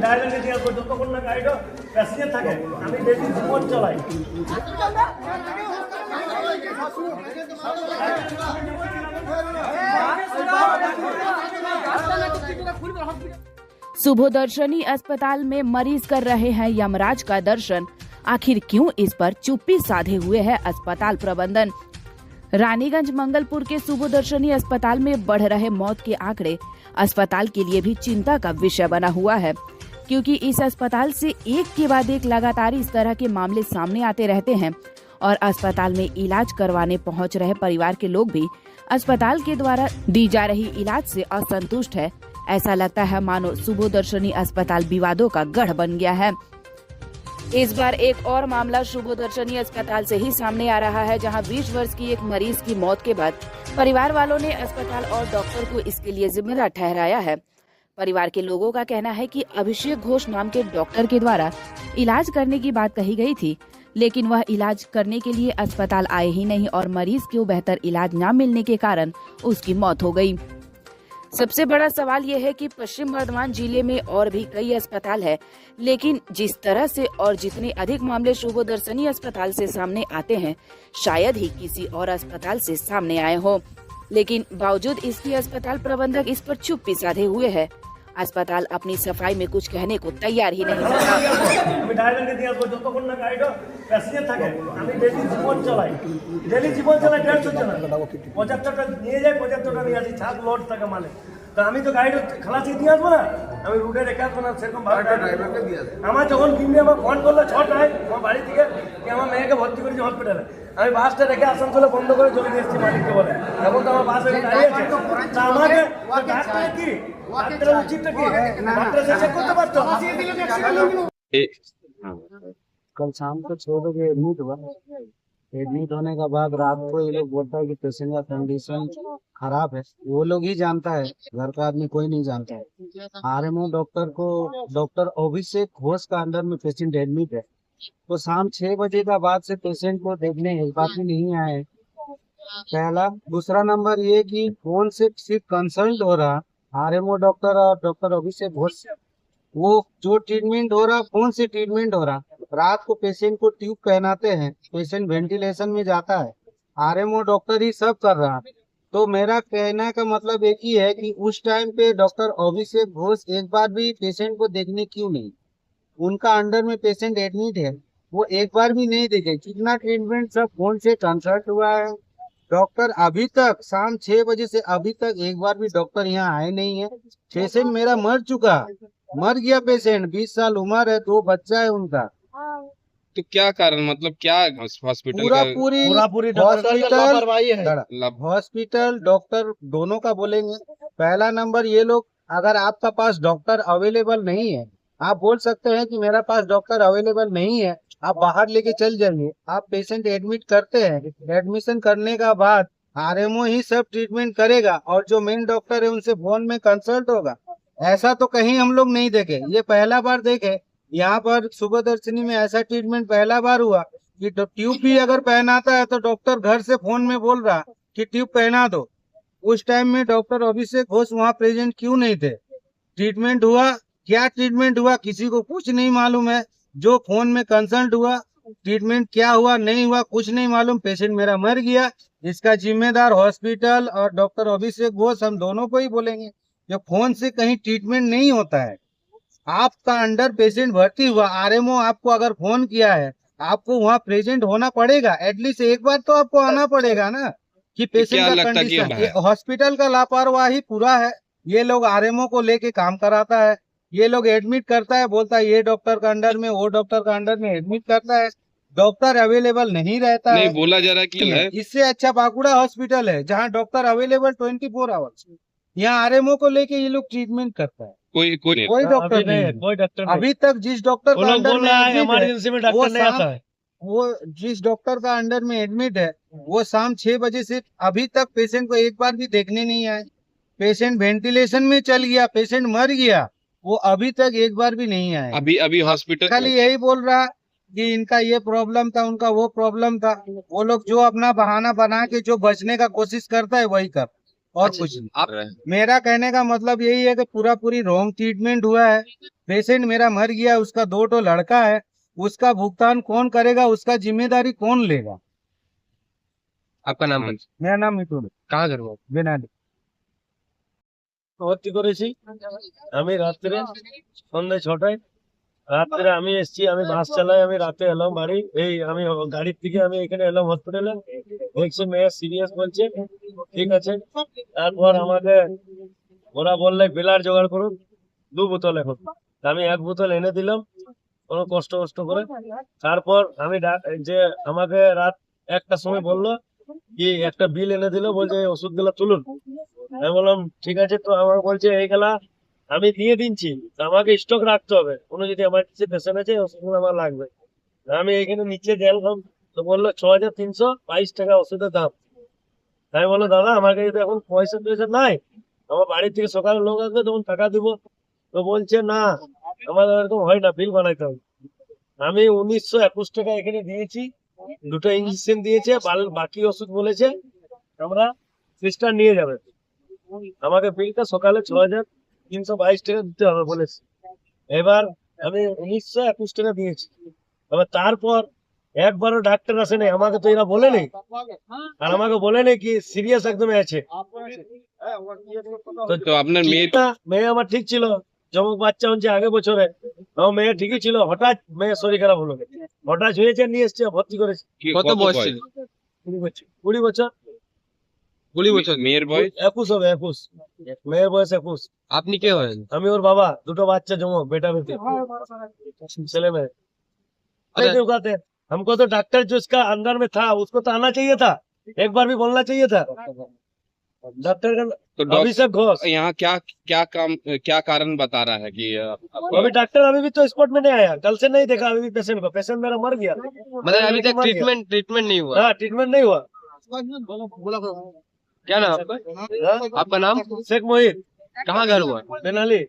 Diagnosis দেওয়ার পর যতক্ষণ না গাড়িটা প্যাসেঞ্জার থাকে আমি ডেলি জীবন চালাই। सुबोदर्शनी अस्पताल में मरीज कर रहे हैं यमराज का दर्शन। आखिर क्यों इस पर चुप्पी साधे हुए है अस्पताल प्रबंधन। रानीगंज मंगलपुर के सुबोदर्शनी अस्पताल में बढ़ रहे मौत के आंकड़े अस्पताल के लिए भी चिंता का विषय बना हुआ है, क्योंकि इस अस्पताल से एक के बाद एक लगातार इस तरह के मामले सामने आते रहते हैं और अस्पताल में इलाज करवाने पहुंच रहे परिवार के लोग भी अस्पताल के द्वारा दी जा रही इलाज से असंतुष्ट है। ऐसा लगता है मानो सुबोदर्शनी अस्पताल विवादों का गढ़ बन गया है। इस बार एक और मामला सुबोदर्शनी अस्पताल से ही सामने आ रहा है, जहां 20 वर्ष की एक मरीज की मौत के बाद परिवार वालों ने अस्पताल और डॉक्टर को इसके लिए जिम्मेदार ठहराया है। परिवार के लोगों का कहना है कि अभिषेक घोष नाम के डॉक्टर के द्वारा इलाज करने की बात कही गई थी, लेकिन वह इलाज करने के लिए अस्पताल आए ही नहीं और मरीज को बेहतर इलाज न मिलने के कारण उसकी मौत हो गई। सबसे बड़ा सवाल यह है कि पश्चिम बर्धमान जिले में और भी कई अस्पताल है, लेकिन जिस तरह से और जितने अधिक मामले सुबोदर्शनी अस्पताल से सामने आते हैं, शायद ही किसी और अस्पताल से सामने आए हो। लेकिन बावजूद इसके अस्पताल प्रबंधक इस पर चुप्पी साधे हुए है। अस्पताल अपनी सफाई में कुछ कहने को तैयार ही नहीं होता। আমি ডায়াগনোসিস দেওয়ার পর যতক্ষণ না গাড়িটা প্যাসেঞ্জার থাকে আমি ডেলি জীবন চালাই। 150 জন 75টা নিয়ে যাই, 75টা নিয়ে আসি, ছাদ লোড থাকে মালে। তো আমি তো গাড়িটা খালাসি দিয়ে আসবো না, আমি রুটে রেখে আসবো না, সেরকম ড্রাইভারকে দিয়ে আসবো। আমার যখন কিনে আমার ফোন করলো 6টায় আমার বাড়ি থেকে কি আমার মেয়েকে ভর্তি করেছি হসপিটালে, আমি বাসটা রেখে আসানসোলে বন্ধ করে চলে এসেছি মালিককে বলে। এখন তো আমার বাস দাঁড়িয়ে আছে, তা আমাকে ডাক্তার কি ডাক্তারের উচিতটা কি ডাক্তার চেক করতে পারতো। कल शाम को 6 बजे एडमिट हुआ। एडमिट होने के बाद रात को ये लोग बोलता है कि पेशेंट का कंडीशन खराब है। वो लोग ही जानता है, घर का आदमी कोई नहीं जानता है। आरएमओ डॉक्टर अभिषेक घोष का अंडर में पेशेंट एडमिट है। तो शाम 6 बजे का बाद से पेशेंट को देखने एक बात भी नहीं आए। पहला। दूसरा नंबर ये कि फोन से सिर्फ कंसल्ट हो रहा आरएमओ डॉक्टर और डॉक्टर अभिषेक घोष, वो जो ट्रीटमेंट हो रहा फोन से ट्रीटमेंट हो रहा। रात को पेशेंट को ट्यूब पहनाते हैं, पेशेंट वेंटिलेशन में जाता है, आरएमओ डॉक्टर ही सब कर रहा। तो मेरा कहना का मतलब एक ही है कि उस टाइम पे डॉक्टर अभिषेक घोष एक बार भी पेशेंट को देखने क्यों नहीं, उनका अंडर में पेशेंट एडमिट है, वो एक बार भी नहीं देखे। कितना ट्रीटमेंट सब फोन से कंसल्ट हुआ है। डॉक्टर अभी तक शाम 6 बजे से अभी तक एक बार भी डॉक्टर यहाँ आए नहीं है। पेशेंट मेरा मर गया पेशेंट, 20 साल उम्र है, 2 बच्चा है उनका। तो क्या कारण, मतलब क्या हॉस्पिटल हॉस्पिटल डॉक्टर दोनों का बोलेंगे। पहला नंबर ये लोग, अगर आपका पास डॉक्टर अवेलेबल नहीं है, आप बोल सकते हैं कि मेरा पास डॉक्टर अवेलेबल नहीं है, आप बाहर लेके चल जाइए। आप पेशेंट एडमिट करते हैं, एडमिशन करने का बाद आरएमओ ही सब ट्रीटमेंट करेगा और जो मेन डॉक्टर है उनसे फोन में कंसल्ट होगा। ऐसा तो कहीं हम लोग नहीं देखे, ये पहला बार देखे। यहाँ पर सुबोदर्शनी में ऐसा ट्रीटमेंट पहला बार हुआ कि ट्यूब भी अगर पहनाता है तो डॉक्टर घर से फोन में बोल रहा कि ट्यूब पहना दो। उस टाइम में डॉक्टर अभिषेक घोष वहाँ प्रेजेंट क्यों नहीं थे? ट्रीटमेंट हुआ, क्या ट्रीटमेंट हुआ किसी को कुछ नहीं मालूम है। जो फोन में कंसल्ट हुआ, ट्रीटमेंट क्या हुआ नहीं हुआ कुछ नहीं मालूम। पेशेंट मेरा मर गया, इसका जिम्मेदार हॉस्पिटल और डॉक्टर अभिषेक घोष हम दोनों को ही बोलेंगे। जो फोन से कहीं ट्रीटमेंट नहीं होता है, आपका अंडर पेशेंट भर्ती हुआ, आरएमओ आपको अगर फोन किया है, आपको वहाँ प्रेजेंट होना पड़ेगा। एटलीस्ट एक बार तो आपको आना पड़ेगा ना कि पेशेंट का कंडीशन। हॉस्पिटल का लापरवाही पूरा है। ये लोग आरएमओ को लेके काम कराता है, ये लोग एडमिट करता है, बोलता है ये डॉक्टर का अंडर में, वो डॉक्टर का अंडर में एडमिट करता है। डॉक्टर अवेलेबल नहीं रहता नहीं है। बोला जा रहा कि है। इससे अच्छा बाकुड़ा हॉस्पिटल है जहाँ डॉक्टर अवेलेबल 24 आवर्स। यहाँ आरएमओ को लेके ये लोग ट्रीटमेंट करता है। कोई डॉक्टर नहीं है, कोई डॉक्टर अभी तक जिस डॉक्टर का अंडर में इमरजेंसी में डॉक्टर नहीं आता है, वो जिस डॉक्टर का अंडर में एडमिट है, वो शाम 6 बजे से अभी तक पेशेंट को एक बार भी देखने नहीं आए। पेशेंट वेंटिलेशन में चल गया, पेशेंट मर गया, वो अभी तक एक बार भी नहीं आए। अभी हॉस्पिटल खाली यही बोल रहा कि इनका ये प्रॉब्लम था, उनका वो प्रॉब्लम था। वो लोग जो अपना बहाना बना के जो बचने का कोशिश करता है वही कर। और अच्छा, कुछ नहीं। आप मेरा कहने का मतलब यही है कि पूरा पूरी रॉन्ग ट्रीटमेंट हुआ है। पेशेंट मेरा मर गया, उसका 2 लड़का है, उसका भुगतान कौन करेगा, उसका जिम्मेदारी कौन लेगा? आपका नाम हाँ, मेरा नाम मिठुन कहाँ घर हुआ? बेनाली। ভর্তি করেছি আমি রাত্রে সন্ধ্যে 6টায় রাত্রে আমি এসেছি, আমি বাস চালাই, আমি রাতে এলাম বাড়ি, এই আমি গাড়ির থেকে আমি এখানে এলাম হসপিটালে, দেখছি মেয়ে সিরিয়াস বলছে, ঠিক আছে। তারপর আমাকে ওরা বললে বিলার জোগাড় করুন 2 বোতল এখন, তা আমি 1 বোতল এনে দিলাম কোনো কষ্ট করে। তারপর আমি যে আমাকে রাত 1টার সময় বললো কি একটা বিল এনে দিল, বলছে এই ওষুধগুলো তুলুন। আমি বললাম ঠিক আছে, তো আমাকে বলছে এইগুলা আমি দিয়ে দিচ্ছি, তো আমাকে স্টক রাখতে হবে, কোনো যদি এমার্জেন্সি পেশেন্ট আছে ওষুধগুলো আমার লাগবে। আমি এখানে নিচে গেলাম, তো বললো 6322 টাকা ওষুধের দাম। আমি বললো দাদা আমার কাছে তো এখন পয়সা টয়সা নাই, আমার বাড়ি থেকে সকালে লোক আসবে তখন টাকা দিব। তো বলছে না আমাদের এরকম হয় না, বিল বানাইতে হবে। আমি 1921 টাকা এখানে দিয়েছি, 2টা ইঞ্জেকশন দিয়েছে, বাকি ওষুধ বলেছে আমরা সিস্টার নিয়ে যাবে। আমাকে বিলটা সকালে 6322 টাকা দিতে হবে বলেছে। এবার আমি 1921 টাকা দিয়েছি। এবার তারপর একবারও ডাক্তার আসে নাই, আমাকে তো এরা বলে নেই, আর আমাকে বলে নেই কি সিরিয়াস একদম আছে। তো আপনার মেয়ে মেয়ে আমার ঠিক ছিল, যমক বাচ্চা হচ্ছে আগে বছরে, আমার মেয়ে ঠিকই ছিল, হঠাৎ মেয়ে শরীর খারাপ হলো, হঠাৎ হয়েছে, নিয়ে এসছে, ভর্তি করেছে। কত বয়স ছিল? 20 বছর 20 বছর 20 বছর। মেয়ের বয়স 21 হবে, 21 মেয়ের বয়স 21। আপনি কে হয়েন? আমি ওর বাবা, 2টো বাচ্চা জমক, बेटा बेटी ছেলে মেয়ে। नहीं दिखाते हमको, तो डॉक्टर जो इसका अंदर में था उसको तो आना चाहिए था, एक बार भी बोलना चाहिए था डॉक्टर का। तो डॉक्टर अभिषेक घोष यहाँ क्या कारण बता रहा है कि अभी डॉक्टर अभी भी तो स्पॉट में नहीं आया, कल से नहीं देखा अभी भी पेशेंट को, पेशेंट मेरा मर गया, मतलब अभी तक मर गया। ट्रीटमेंट नहीं हुआ? हाँ ट्रीटमेंट नहीं हुआ। क्या नाम आपका? हाँ? आपका नाम? शेख मोहित, कहाँ घर हुआ? बेनाली।